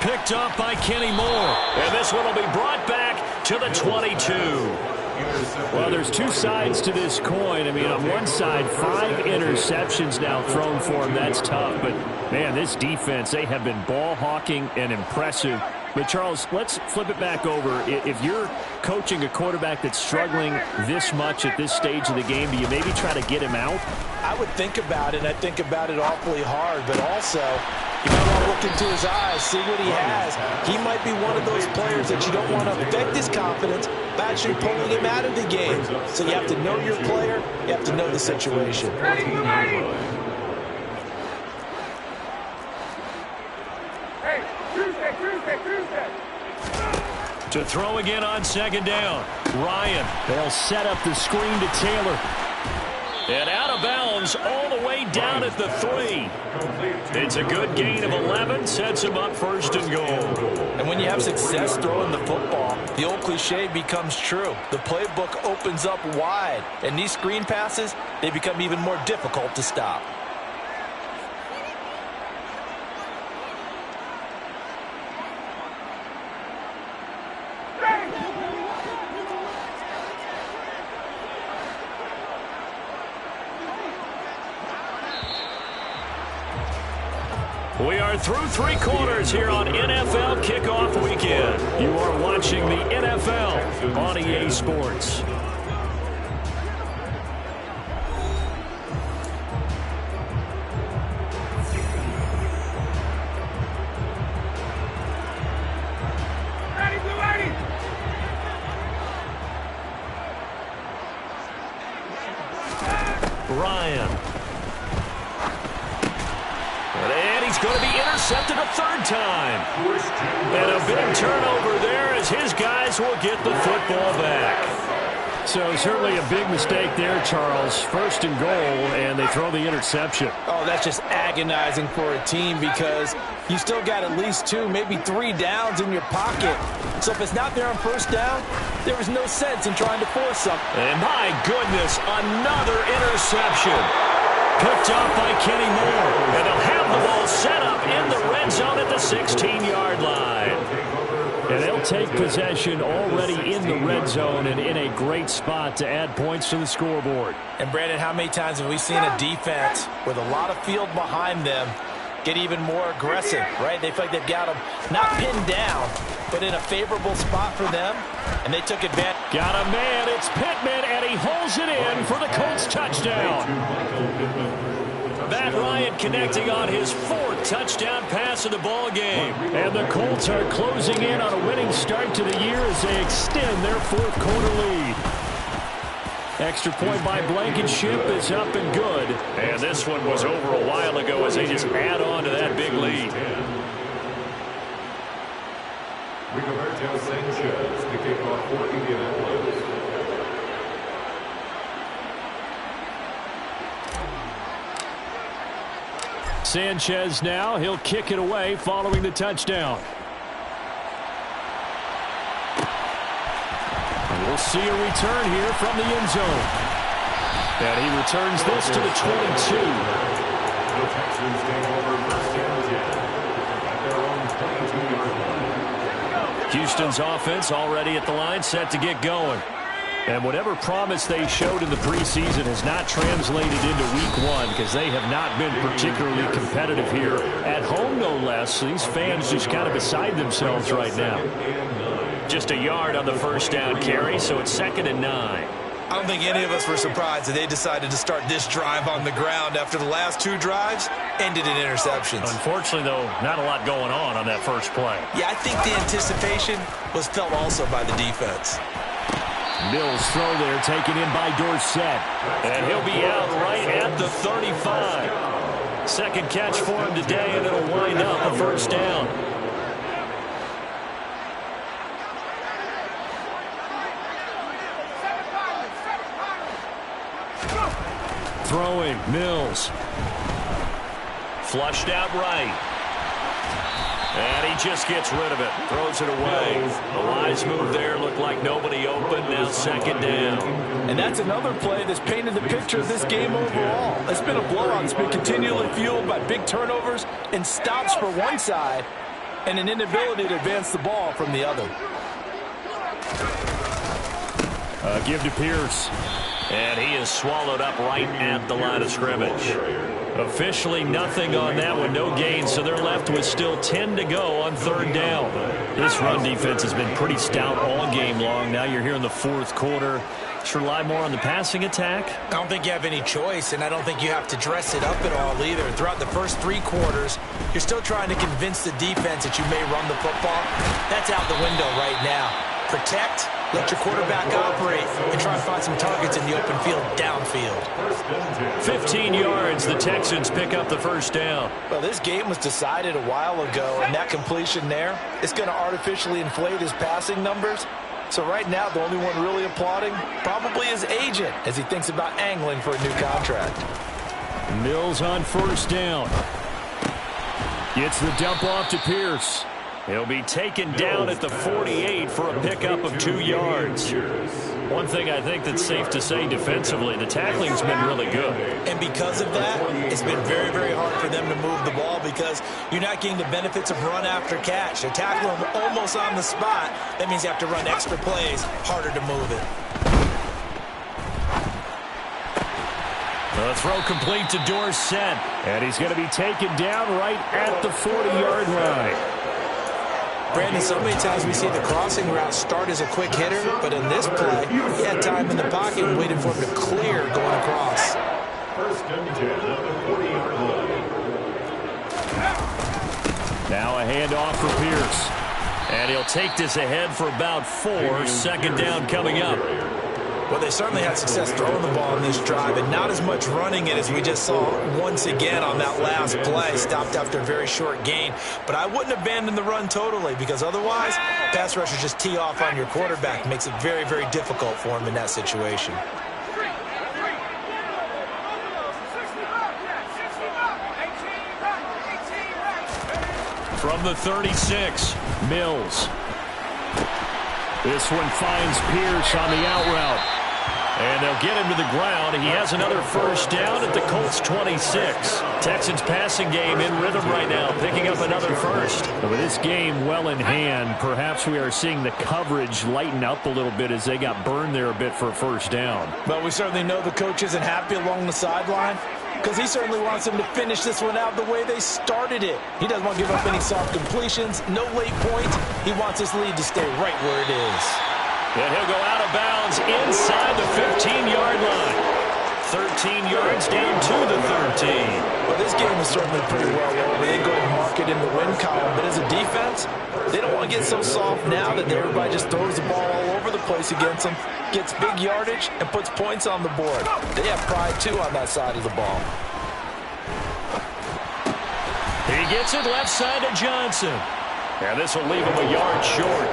Picked up by Kenny Moore. And this one will be brought back to the 22. Well, there's two sides to this coin. I mean, on one side, 5 interceptions now thrown for him. That's tough. But, man, this defense, they have been ball hawking and impressive. But, Charles, let's flip it back over. If you're coaching a quarterback that's struggling this much at this stage of the game, do you maybe try to get him out? I would think about it. I think about it awfully hard. But also, you might want to look into his eyes, see what he has. He might be one of those players that you don't want to affect his confidence by actually pulling him out of the game. So you have to know your player. You have to know the situation. To throw again on second down. Ryan. They'll set up the screen to Taylor. And out of bounds all the way down at the 3. It's a good gain of 11. Sets him up first and goal. And when you have success throwing the football, the old cliche becomes true. The playbook opens up wide. And these screen passes, they become even more difficult to stop. We are through 3 quarters here on NFL Kickoff Weekend. You are watching the NFL on EA Sports. Ryan. And he's going to be intercepted a 3rd time. And a big turnover there as his guys will get the football back. So certainly a big mistake there, Charles. 1st and goal, and they throw the interception. Oh, that's just agonizing for a team because you still got at least 2, maybe 3 downs in your pocket. So if it's not there on 1st down, there is no sense in trying to force something. And my goodness, another interception. Picked up by Kenny Moore. And they'll have the ball set up in the red zone at the 16-yard line. And they'll take possession already in the red zone and in a great spot to add points to the scoreboard. And, Brandon, how many times have we seen a defense with a lot of field behind them get even more aggressive, right? They feel like they've got them not pinned down, but in a favorable spot for them, and they took advantage. Got a man, it's Pittman, and he holds it in for the Colts touchdown. Matt Ryan connecting on his 4th touchdown pass of the ball game. And the Colts are closing in on a winning start to the year as they extend their 4th quarter lead. Extra point by Blankenship is up and good. And this one was over a while ago as they just add on to that big lead. Rigoberto Sanchez to kick off for Indianapolis. Sanchez now, he'll kick it away following the touchdown. And we'll see a return here from the end zone. And he returns this to the 22. The Texans take over 1st and 10 at their own 22-yard line. Houston's offense already at the line, set to get going. And whatever promise they showed in the preseason has not translated into week 1 because they have not been particularly competitive here. At home, no less. These fans just kind of beside themselves right now. Just a yard on the 1st down carry, so it's 2nd and 9. I don't think any of us were surprised that they decided to start this drive on the ground after the last 2 drives ended in interceptions. Unfortunately, though, not a lot going on that first play. Yeah, I think the anticipation was felt also by the defense. Mills throw there, taken in by Dorsett. And he'll be out right at the 35. 2nd catch for him today, and it'll wind up a 1st down. Throwing, Mills. Flushed out right. And he just gets rid of it. Throws it away. A wise move there. Looked like nobody open. Now second down. And that's another play that's painted the picture of this game overall. It's been a blowout. It's been continually fueled by big turnovers and stops for one side and an inability to advance the ball from the other. Give to Pierce. And he is swallowed up right at the line of scrimmage. Officially nothing on that one, no gain, so they're left with still 10 to go on third down. This run defense has been pretty stout all game long. Now you're here in the fourth quarter. Should rely more on the passing attack? I don't think you have any choice, and I don't think you have to dress it up at all either. Throughout the first 3 quarters, you're still trying to convince the defense that you may run the football. That's out the window right now. Protect, let your quarterback operate, and try and find some targets in the open field downfield. 15 yards, the Texans pick up the first down. Well, this game was decided a while ago, and that completion there is going to artificially inflate his passing numbers. So right now, the only one really applauding probably his agent as he thinks about angling for a new contract. Mills on first down. Gets the dump off to Pierce. He'll be taken down at the 48 for a pickup of 2 yards. One thing I think that's safe to say defensively, the tackling's been really good. And because of that, it's been very, very hard for them to move the ball because you're not getting the benefits of run after catch. They're tackling them almost on the spot. That means you have to run extra plays, harder to move it. The throw complete to Dorsett. And he's going to be taken down right at the 40-yard line. Brandon, so many times we see the crossing route start as a quick hitter, but in this play, he had time in the pocket and waited for him to clear going across. First and 10 on the 40-yard line. Now a handoff for Pierce. And he'll take this ahead for about 4. Second down coming up. Well, they certainly had success throwing the ball in this drive, and not as much running it as we just saw once again on that last play. Stopped after a very short gain. But I wouldn't abandon the run totally, because otherwise, pass rushers just tee off on your quarterback. Makes it very, very difficult for him in that situation. From the 36, Mills. This one finds Pierce on the out route. and they'll get him to the ground. He has another first down at the Colts 26. Texans passing game in rhythm right now, picking up another first. With this game well in hand, perhaps we are seeing the coverage lighten up a little bit as they got burned there a bit for a first down. But we certainly know the coach isn't happy along the sideline, because he certainly wants them to finish this one out the way they started it. He doesn't want to give up any soft completions, no late points. He wants his lead to stay right where it is. And he'll go out of bounds inside the 15-yard line. 13 yards down to the 13. Well, this game is certainly pretty well over. They go ahead and mark it in the win column. But as a defense, they don't want to get so soft now that everybody just throws the ball all over the place against them, gets big yardage, and puts points on the board. They have pride, too, on that side of the ball. He gets it left side to Johnson. And this will leave him a yard short.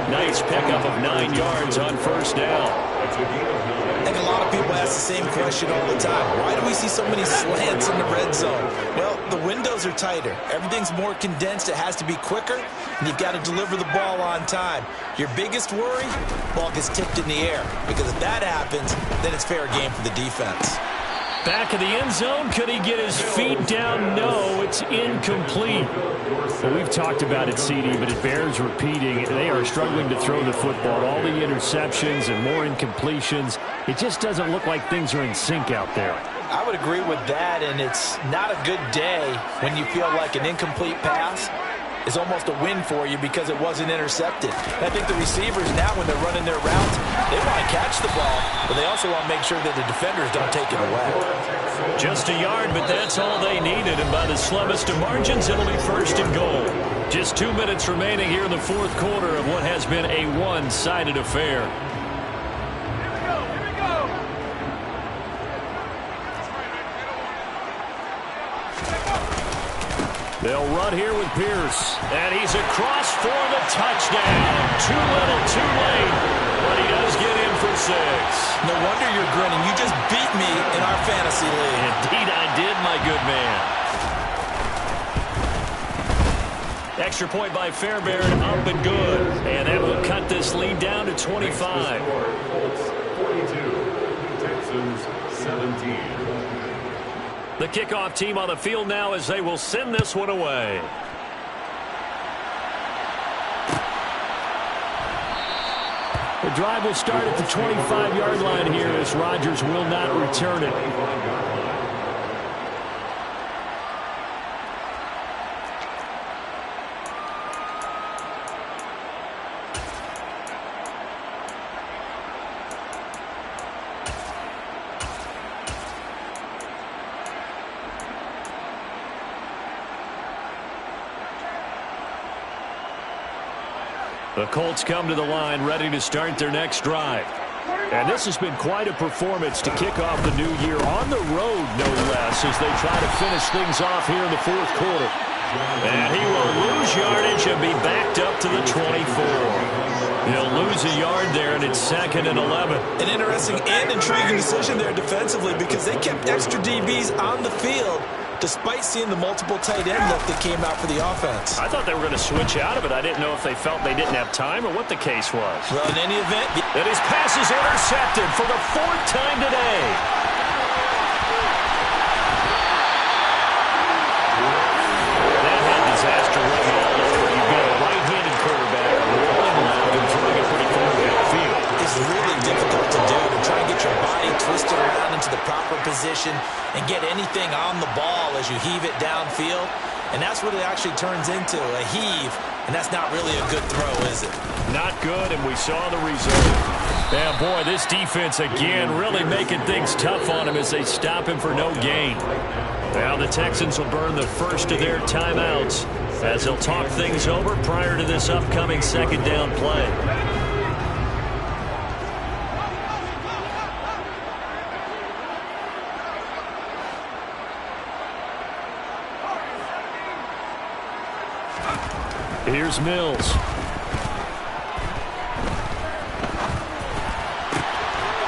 Nice pickup of 9 yards on first down. I think a lot of people ask the same question all the time. Why do we see so many slants in the red zone? Well, the windows are tighter. Everything's more condensed. It has to be quicker, and you've got to deliver the ball on time. Your biggest worry, ball gets tipped in the air, because if that happens, then it's fair game for the defense. Back of the end zone. Could he get his feet down? No, it's incomplete. Well, we've talked about it, CD, but it bears repeating. They are struggling to throw the football. All the interceptions and more incompletions. It just doesn't look like things are in sync out there. I would agree with that, and it's not a good day when you feel like an incomplete pass is almost a win for you because it wasn't intercepted. And I think the receivers now, when they're running their routes, they want to catch the ball, but they also want to make sure that the defenders don't take it away. Just a yard, but that's all they needed, and by the slimmest of margins, it'll be first and goal. Just 2 minutes remaining here in the fourth quarter of what has been a one-sided affair. They'll run here with Pierce. And he's across for the touchdown. Too little, too late. But he does get in for 6. No wonder you're grinning. You just beat me in our fantasy league. Indeed I did, my good man. Extra point by Fairbairn, up and good. And that will cut this lead down to 25. Colts 42, Texans 17. The kickoff team on the field now as they will send this one away. The drive will start at the 25-yard line here as Rodgers will not return it. The Colts come to the line ready to start their next drive. And this has been quite a performance to kick off the new year on the road, no less, as they try to finish things off here in the fourth quarter. And he will lose yardage and be backed up to the 24. He'll lose a yard there, and it's 2nd and 11. An interesting and intriguing decision there defensively because they kept extra DBs on the field despite seeing the multiple tight end look that came out for the offense. I thought they were going to switch out of it. I didn't know if they felt they didn't have time or what the case was. Well, in any event, and his pass is intercepted for the 4th time today. That had disaster written all over. You've got a right-handed quarterback rolling around and throwing it pretty far downfield. It's really difficult to do, to try and get your body twisted around into the proper position and get anything on the ball as you heave it downfield. And that's what it actually turns into, a heave. And that's not really a good throw, is it? Not good, and we saw the result. Yeah, boy, this defense again really making things tough on him as they stop him for no gain. Now the Texans will burn the first of their timeouts as they'll talk things over prior to this upcoming 2nd down play. Here's Mills.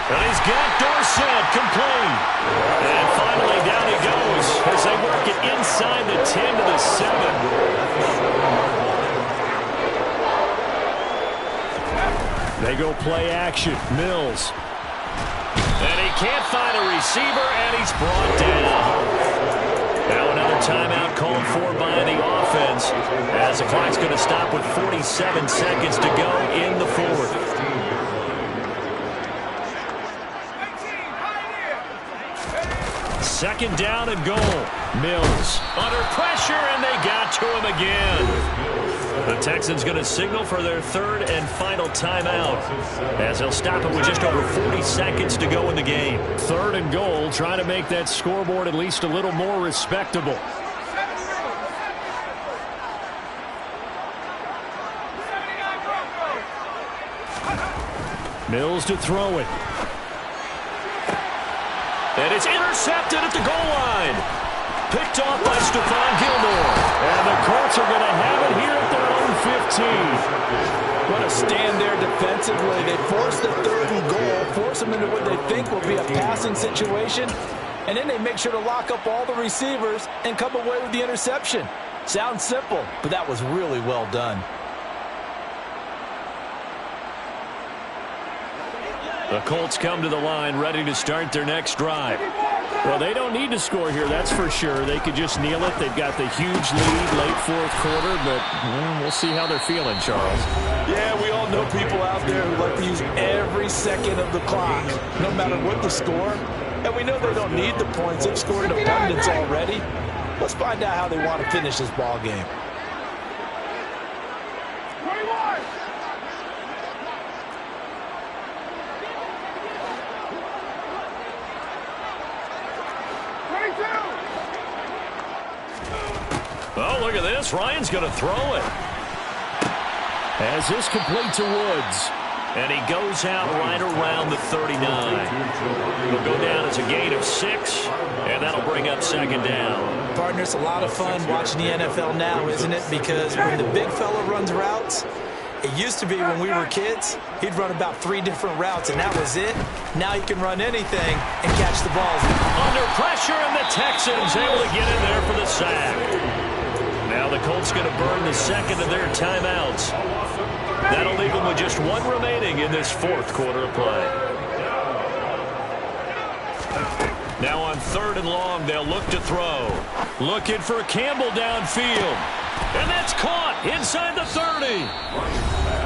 And he's got Dorsett complete. And finally down he goes as they work it inside the 10 to the 7. They go play action. Mills. And he can't find a receiver, and he's brought down. Now another timeout called for by the offense as the clock's going to stop with 47 seconds to go in the 4th. Second down and goal. Mills. Under pressure, and they got to him again. The Texans going to signal for their 3rd and final timeout as they'll stop it with just over 40 seconds to go in the game. 3rd and goal, trying to make that scoreboard at least a little more respectable. Mills to throw it. And it's intercepted at the goal line. Picked off by Stephon Gilmore. And the Colts are going to have it here at their own 15. What a stand there defensively. They force the 3rd and goal, force them into what they think will be a passing situation, and then they make sure to lock up all the receivers and come away with the interception. Sounds simple, but that was really well done. The Colts come to the line ready to start their next drive. Well, they don't need to score here, that's for sure. They could just kneel it. They've got the huge lead late 4th quarter, but we'll see how they're feeling, Charles. Yeah, we all know people out there who like to use every second of the clock, no matter what the score. And we know they don't need the points. They've scored in abundance already. Let's find out how they want to finish this ball game. Oh, look at this. Ryan's going to throw it. As this complete to Woods. And he goes out right around the 39. He'll go down as a gain of 6, and that'll bring up 2nd down. Partner, it's a lot of fun watching the NFL now, isn't it? Because when the big fella runs routes, it used to be when we were kids, he'd run about 3 different routes, and that was it. Now he can run anything and catch the balls. Under pressure, and the Texans able to get in there for the sack. Now Now the Colts going to burn the second of their timeouts. That'll leave them with just one remaining in this fourth quarter of play. Now on 3rd and long, they'll look to throw. Looking for Campbell downfield. And that's caught inside the 30.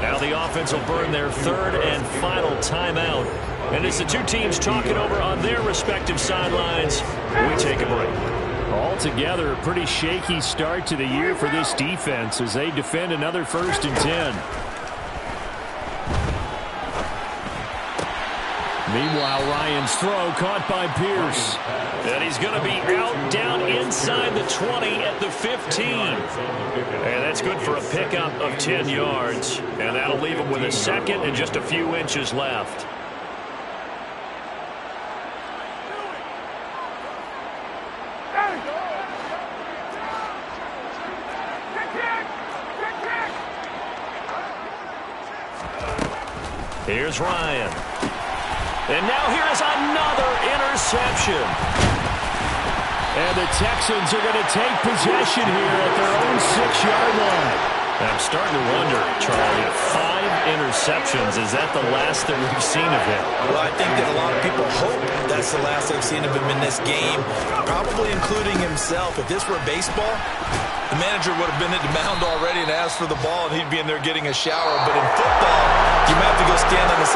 Now the offense will burn their 3rd and final timeout. And as the two teams talk it over on their respective sidelines, we take a break. Altogether, a pretty shaky start to the year for this defense as they defend another 1st and 10. Meanwhile, Ryan's throw caught by Pierce. And he's going to be out down inside the 20 at the 15. And that's good for a pickup of 10 yards. And that'll leave him with a second and just a few inches left. Here's Ryan. And now here's another interception. And the Texans are going to take possession here at their own 6-yard line. I'm starting to wonder, Charlie, 5 interceptions. Is that the last that we've seen of him? Well, I think that a lot of people hope that's the last they've seen of him in this game, probably including himself. If this were baseball, the manager would have been at the mound already and asked for the ball, and he'd be in there getting a shower. But in football, you might have to go stand on the